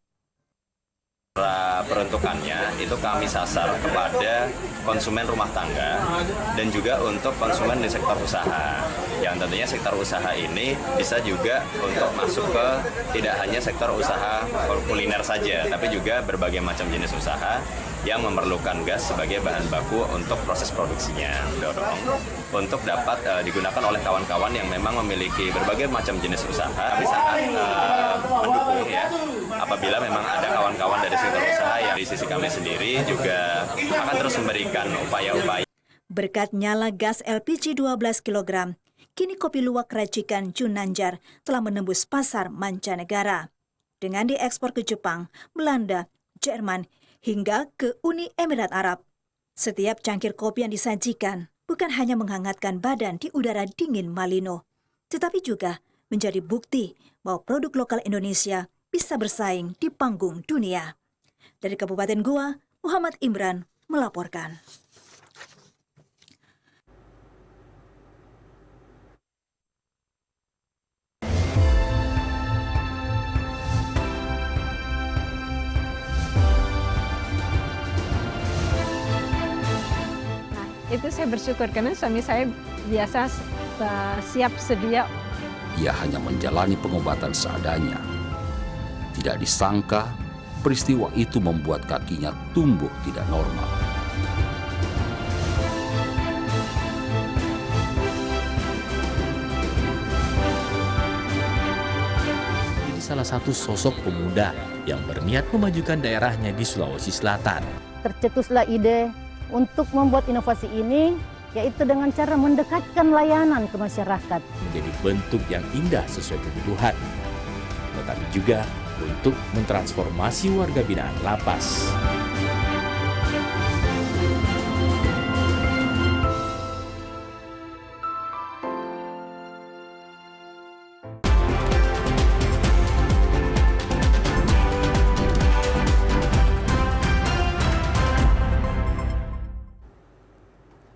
Peruntukannya itu kami sasar kepada konsumen rumah tangga dan juga untuk konsumen di sektor usaha. Yang tentunya sektor usaha ini bisa juga untuk masuk ke tidak hanya sektor usaha kuliner saja, tapi juga berbagai macam jenis usaha yang memerlukan gas sebagai bahan baku untuk proses produksinya, untuk dapat digunakan oleh kawan-kawan yang memang memiliki berbagai macam jenis usaha. Kami sangat mendukung ya, apabila memang ada kawan-kawan dari sektor usaha yang di sisi kami sendiri juga akan terus memberikan upaya-upaya. Berkat nyala gas LPG 12 kg, kini kopi luwak racikan Junanjar telah menembus pasar mancanegara. Dengan diekspor ke Jepang, Belanda, Jerman, hingga ke Uni Emirat Arab. Setiap cangkir kopi yang disajikan bukan hanya menghangatkan badan di udara dingin Malino, tetapi juga menjadi bukti bahwa produk lokal Indonesia bisa bersaing di panggung dunia. Dari Kabupaten Goa, Muhammad Imran melaporkan. Itu saya bersyukur karena suami saya biasa siap sedia. Ia hanya menjalani pengobatan seadanya. Tidak disangka peristiwa itu membuat kakinya tumbuh tidak normal. Jadi salah satu sosok pemuda yang berniat memajukan daerahnya di Sulawesi Selatan. Tercetuslah ide untuk membuat inovasi ini, yaitu dengan cara mendekatkan layanan ke masyarakat. Menjadi bentuk yang indah sesuai kebutuhan, tetapi juga untuk mentransformasi warga binaan lapas.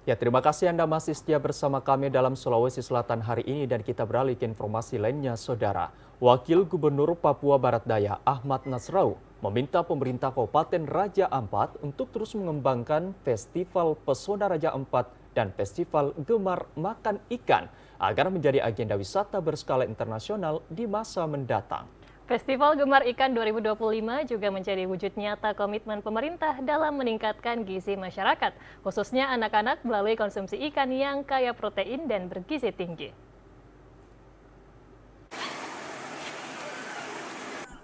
Ya, terima kasih Anda masih setia bersama kami dalam Sulawesi Selatan hari ini dan kita beralih ke informasi lainnya, Saudara. Wakil Gubernur Papua Barat Daya Ahmad Nasrau meminta pemerintah Kabupaten Raja Ampat untuk terus mengembangkan Festival Pesona Raja Ampat dan Festival Gemar Makan Ikan agar menjadi agenda wisata berskala internasional di masa mendatang. Festival Gemar Ikan 2025 juga menjadi wujud nyata komitmen pemerintah dalam meningkatkan gizi masyarakat, khususnya anak-anak melalui konsumsi ikan yang kaya protein dan bergizi tinggi.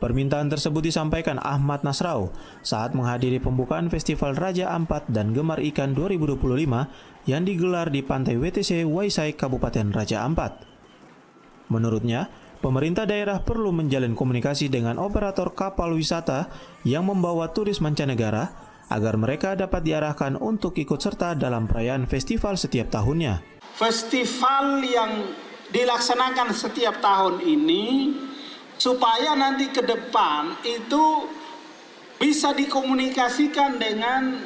Permintaan tersebut disampaikan Ahmad Nasrau saat menghadiri pembukaan Festival Raja Ampat dan Gemar Ikan 2025 yang digelar di Pantai WTC Waisai, Kabupaten Raja Ampat. Menurutnya, pemerintah daerah perlu menjalin komunikasi dengan operator kapal wisata yang membawa turis mancanegara agar mereka dapat diarahkan untuk ikut serta dalam perayaan festival setiap tahunnya. Festival yang dilaksanakan setiap tahun ini supaya nanti ke depan itu bisa dikomunikasikan dengan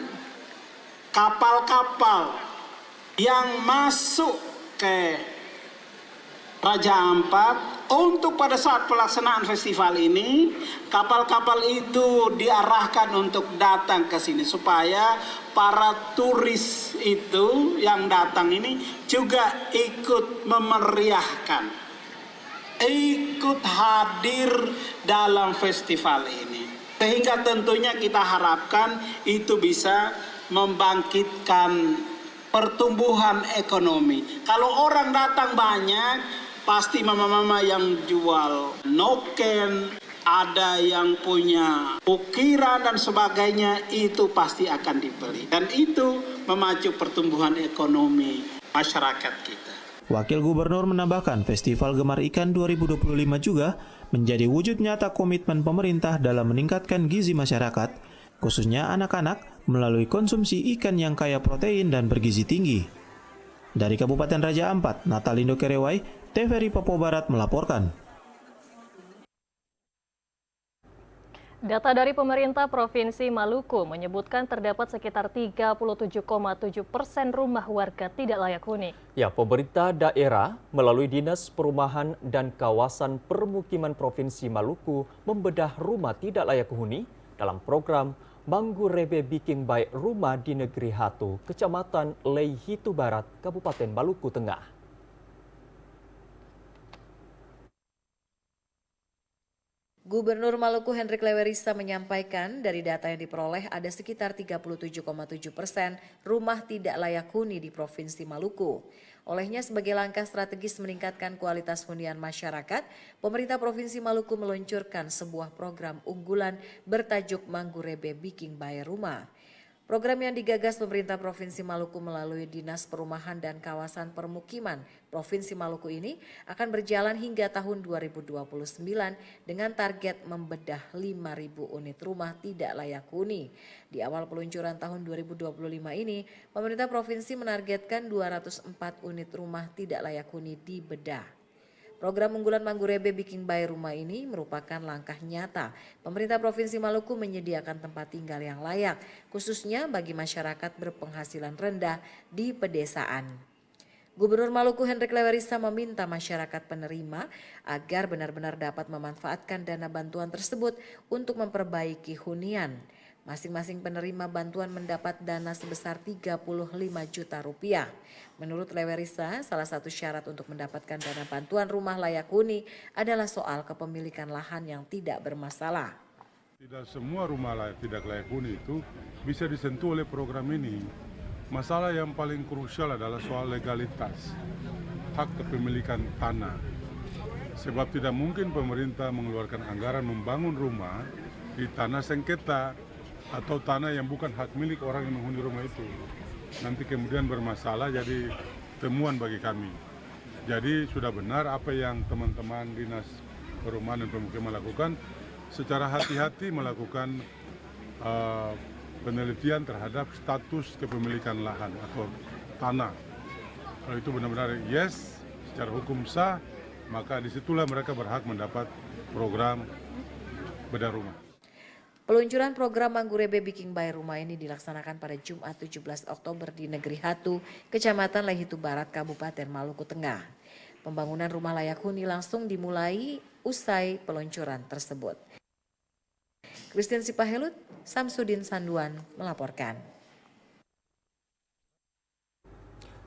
kapal-kapal yang masuk ke Raja Ampat untuk pada saat pelaksanaan festival ini kapal-kapal itu diarahkan untuk datang ke sini supaya para turis itu yang datang ini juga ikut memeriahkan, ikut hadir dalam festival ini, sehingga tentunya kita harapkan itu bisa membangkitkan pertumbuhan ekonomi. Kalau orang datang banyak, pasti mama-mama yang jual noken, ada yang punya ukiran dan sebagainya, itu pasti akan dibeli. Dan itu memacu pertumbuhan ekonomi masyarakat kita. Wakil Gubernur menambahkan Festival Gemar Ikan 2025 juga menjadi wujud nyata komitmen pemerintah dalam meningkatkan gizi masyarakat, khususnya anak-anak, melalui konsumsi ikan yang kaya protein dan bergizi tinggi. Dari Kabupaten Raja Ampat, Natalindo Kerewai, TVRI Papua Barat melaporkan. Data dari pemerintah Provinsi Maluku menyebutkan terdapat sekitar 37,7% rumah warga tidak layak huni. Ya, pemerintah daerah melalui Dinas Perumahan dan Kawasan Permukiman Provinsi Maluku membedah rumah tidak layak huni dalam program Manggurebe Biking Baik Rumah di Negeri Hatu, Kecamatan Leihitu Barat, Kabupaten Maluku Tengah. Gubernur Maluku Hendrik Lewerisa menyampaikan dari data yang diperoleh ada sekitar 37,7% rumah tidak layak huni di Provinsi Maluku. Olehnya sebagai langkah strategis meningkatkan kualitas hunian masyarakat, pemerintah Provinsi Maluku meluncurkan sebuah program unggulan bertajuk Manggurebe Biking Baik Rumah. Program yang digagas pemerintah Provinsi Maluku melalui Dinas Perumahan dan Kawasan Permukiman Provinsi Maluku ini akan berjalan hingga tahun 2029 dengan target membedah 5.000 unit rumah tidak layak huni. Di awal peluncuran tahun 2025 ini, pemerintah provinsi menargetkan 204 unit rumah tidak layak huni dibedah. Program unggulan Manggurebe Biking Baik Rumah ini merupakan langkah nyata pemerintah Provinsi Maluku menyediakan tempat tinggal yang layak, khususnya bagi masyarakat berpenghasilan rendah di pedesaan. Gubernur Maluku Hendrik Lewerisa meminta masyarakat penerima agar benar-benar dapat memanfaatkan dana bantuan tersebut untuk memperbaiki hunian. Masing-masing penerima bantuan mendapat dana sebesar 35 juta rupiah. Menurut Lewerisa, salah satu syarat untuk mendapatkan dana bantuan rumah layak huni adalah soal kepemilikan lahan yang tidak bermasalah. Tidak semua rumah tidak layak huni itu bisa disentuh oleh program ini. Masalah yang paling krusial adalah soal legalitas, hak kepemilikan tanah. Sebab tidak mungkin pemerintah mengeluarkan anggaran membangun rumah di tanah sengketa atau tanah yang bukan hak milik orang yang menghuni rumah itu. Nanti kemudian bermasalah jadi temuan bagi kami. Jadi sudah benar apa yang teman-teman Dinas Perumahan dan Permukiman lakukan, secara hati-hati melakukan penelitian terhadap status kepemilikan lahan atau tanah. Kalau itu benar-benar yes, secara hukum sah, maka disitulah mereka berhak mendapat program bedah rumah. Peluncuran program Manggurebe Biking Baik Rumah ini dilaksanakan pada Jumat 17 Oktober di Negeri Hatu, Kecamatan Leihitu Barat, Kabupaten Maluku Tengah. Pembangunan rumah layak huni langsung dimulai usai peluncuran tersebut. Christine Sipahelut, Samsudin Sanduan melaporkan.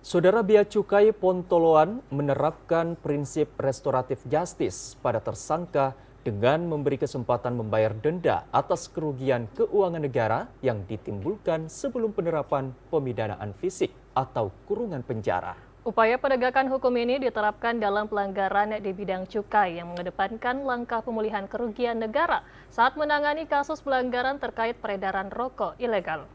Saudara, Bea Cukai Pontoloan menerapkan prinsip restoratif justice pada tersangka dengan memberi kesempatan membayar denda atas kerugian keuangan negara yang ditimbulkan sebelum penerapan pemidanaan fisik atau kurungan penjara. Upaya penegakan hukum ini diterapkan dalam pelanggaran di bidang cukai yang mengedepankan langkah pemulihan kerugian negara saat menangani kasus pelanggaran terkait peredaran rokok ilegal.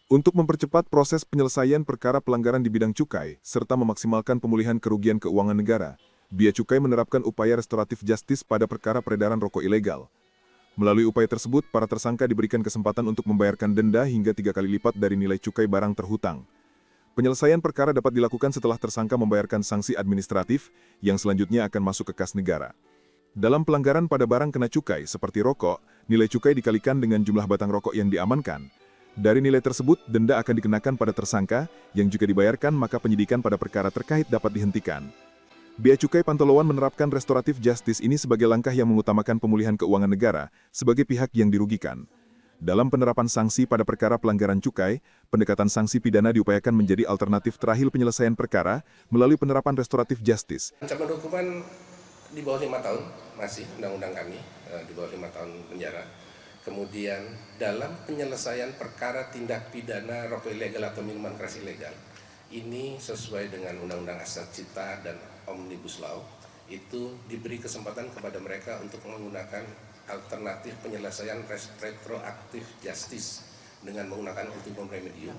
Untuk mempercepat proses penyelesaian perkara pelanggaran di bidang cukai serta memaksimalkan pemulihan kerugian keuangan negara, Bea Cukai menerapkan upaya restoratif justice pada perkara peredaran rokok ilegal. Melalui upaya tersebut, para tersangka diberikan kesempatan untuk membayarkan denda hingga 3 kali lipat dari nilai cukai barang terhutang. Penyelesaian perkara dapat dilakukan setelah tersangka membayarkan sanksi administratif yang selanjutnya akan masuk ke kas negara. Dalam pelanggaran pada barang kena cukai seperti rokok, nilai cukai dikalikan dengan jumlah batang rokok yang diamankan. Dari nilai tersebut, denda akan dikenakan pada tersangka yang juga dibayarkan, maka penyidikan pada perkara terkait dapat dihentikan. Bea Cukai Pontoloan menerapkan restoratif justice ini sebagai langkah yang mengutamakan pemulihan keuangan negara sebagai pihak yang dirugikan. Dalam penerapan sanksi pada perkara pelanggaran cukai, pendekatan sanksi pidana diupayakan menjadi alternatif terakhir penyelesaian perkara melalui penerapan restoratif justice. Ancaman hukuman di bawah 5 tahun, masih undang-undang kami, di bawah 5 tahun penjara. Kemudian dalam penyelesaian perkara tindak pidana rokok ilegal atau minuman keras ilegal, ini sesuai dengan Undang-Undang Aset Cipta dan Omnibus Law, itu diberi kesempatan kepada mereka untuk menggunakan alternatif penyelesaian retroaktif justice dengan menggunakan ultimum remedium.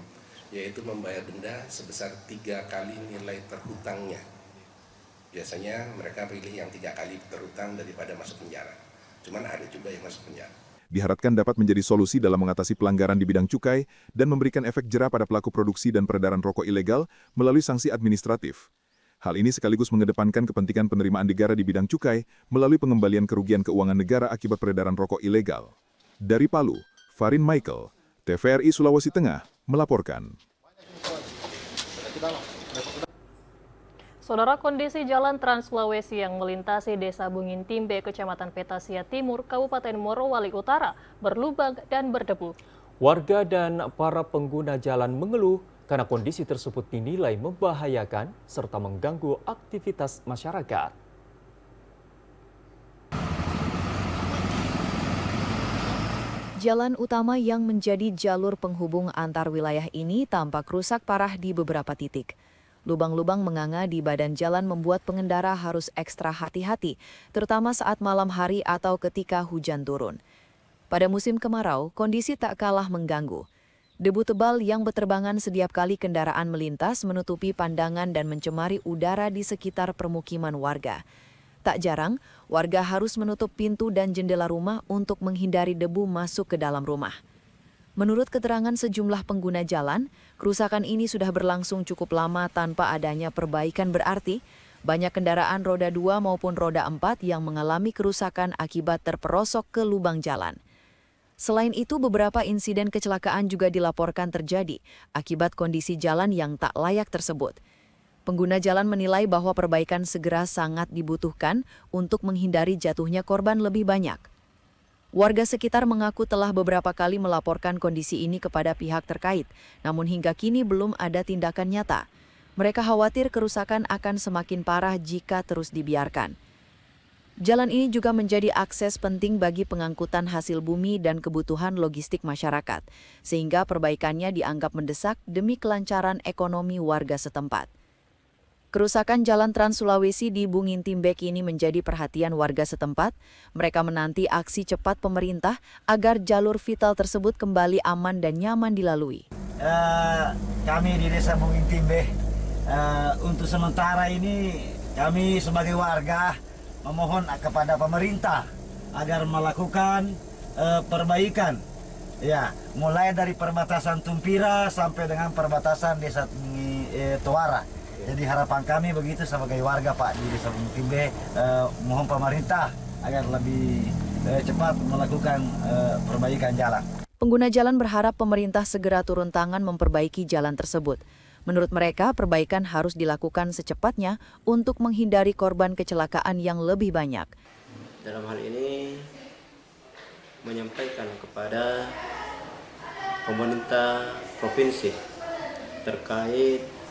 yaitu membayar denda sebesar 3 kali nilai terhutangnya. Biasanya mereka pilih yang 3 kali terhutang daripada masuk penjara. Cuman ada juga yang masuk penjara. Diharapkan dapat menjadi solusi dalam mengatasi pelanggaran di bidang cukai dan memberikan efek jera pada pelaku produksi dan peredaran rokok ilegal melalui sanksi administratif. Hal ini sekaligus mengedepankan kepentingan penerimaan negara di bidang cukai melalui pengembalian kerugian keuangan negara akibat peredaran rokok ilegal. Dari Palu, Farin Michael, TVRI Sulawesi Tengah, melaporkan. Saudara, kondisi jalan Trans Sulawesi yang melintasi Desa Bungin Timbe, Kecamatan Petasia Timur, Kabupaten Morowali Utara, berlubang dan berdebu. Warga dan para pengguna jalan mengeluh karena kondisi tersebut dinilai membahayakan serta mengganggu aktivitas masyarakat. Jalan utama yang menjadi jalur penghubung antar wilayah ini tampak rusak parah di beberapa titik. Lubang-lubang menganga di badan jalan membuat pengendara harus ekstra hati-hati, terutama saat malam hari atau ketika hujan turun. Pada musim kemarau, kondisi tak kalah mengganggu. Debu tebal yang berterbangan setiap kali kendaraan melintas menutupi pandangan dan mencemari udara di sekitar permukiman warga. Tak jarang, warga harus menutup pintu dan jendela rumah untuk menghindari debu masuk ke dalam rumah. Menurut keterangan sejumlah pengguna jalan, kerusakan ini sudah berlangsung cukup lama tanpa adanya perbaikan berarti banyak kendaraan roda 2 maupun roda 4 yang mengalami kerusakan akibat terperosok ke lubang jalan. Selain itu, beberapa insiden kecelakaan juga dilaporkan terjadi akibat kondisi jalan yang tak layak tersebut. Pengguna jalan menilai bahwa perbaikan segera sangat dibutuhkan untuk menghindari jatuhnya korban lebih banyak. Warga sekitar mengaku telah beberapa kali melaporkan kondisi ini kepada pihak terkait, namun hingga kini belum ada tindakan nyata. Mereka khawatir kerusakan akan semakin parah jika terus dibiarkan. Jalan ini juga menjadi akses penting bagi pengangkutan hasil bumi dan kebutuhan logistik masyarakat, sehingga perbaikannya dianggap mendesak demi kelancaran ekonomi warga setempat. Kerusakan jalan Trans Sulawesi di Bungin Timbe ini menjadi perhatian warga setempat. Mereka menanti aksi cepat pemerintah agar jalur vital tersebut kembali aman dan nyaman dilalui. Kami di Desa Bungin Timbe, untuk sementara ini kami sebagai warga memohon kepada pemerintah agar melakukan perbaikan. Ya, mulai dari perbatasan Tumpira sampai dengan perbatasan Desa Toara. Jadi harapan kami begitu sebagai warga Pak di Desa Bungin Timbe, mohon pemerintah agar lebih cepat melakukan perbaikan jalan. Pengguna jalan berharap pemerintah segera turun tangan memperbaiki jalan tersebut. Menurut mereka, perbaikan harus dilakukan secepatnya untuk menghindari korban kecelakaan yang lebih banyak. Dalam hal ini menyampaikan kepada pemerintah provinsi terkait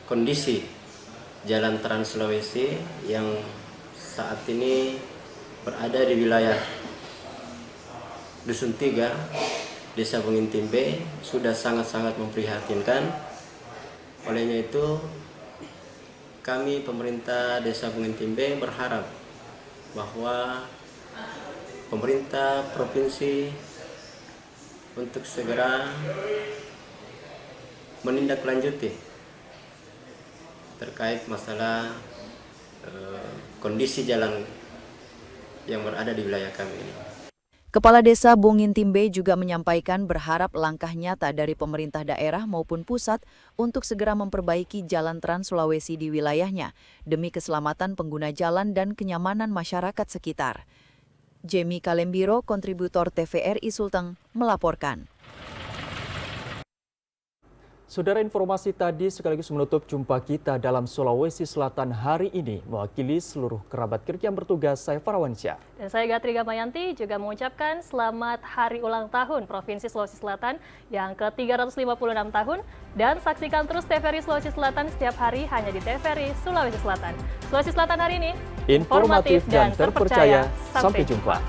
kondisi Jalan Trans Sulawesi yang saat ini berada di wilayah Dusun 3, Desa Bungin Timbe, sudah sangat-sangat memprihatinkan. Olehnya itu, kami pemerintah Desa Bungin Timbe berharap bahwa pemerintah provinsi untuk segera menindaklanjuti terkait masalah kondisi jalan yang berada di wilayah kami ini. Kepala Desa Bungin Timbe juga menyampaikan berharap langkah nyata dari pemerintah daerah maupun pusat untuk segera memperbaiki jalan Trans Sulawesi di wilayahnya demi keselamatan pengguna jalan dan kenyamanan masyarakat sekitar. Jamie Kalembiro, kontributor TVRI Sulteng, melaporkan. Saudara, informasi tadi sekaligus menutup jumpa kita dalam Sulawesi Selatan hari ini. Mewakili seluruh kerabat kerja yang bertugas, saya Farwansyah. Dan saya Gatri Gamayanti juga mengucapkan selamat hari ulang tahun Provinsi Sulawesi Selatan yang ke-356 tahun. Dan saksikan terus TVRI Sulawesi Selatan setiap hari hanya di TVRI Sulawesi Selatan. Sulawesi Selatan hari ini, informatif dan terpercaya. Sampai jumpa.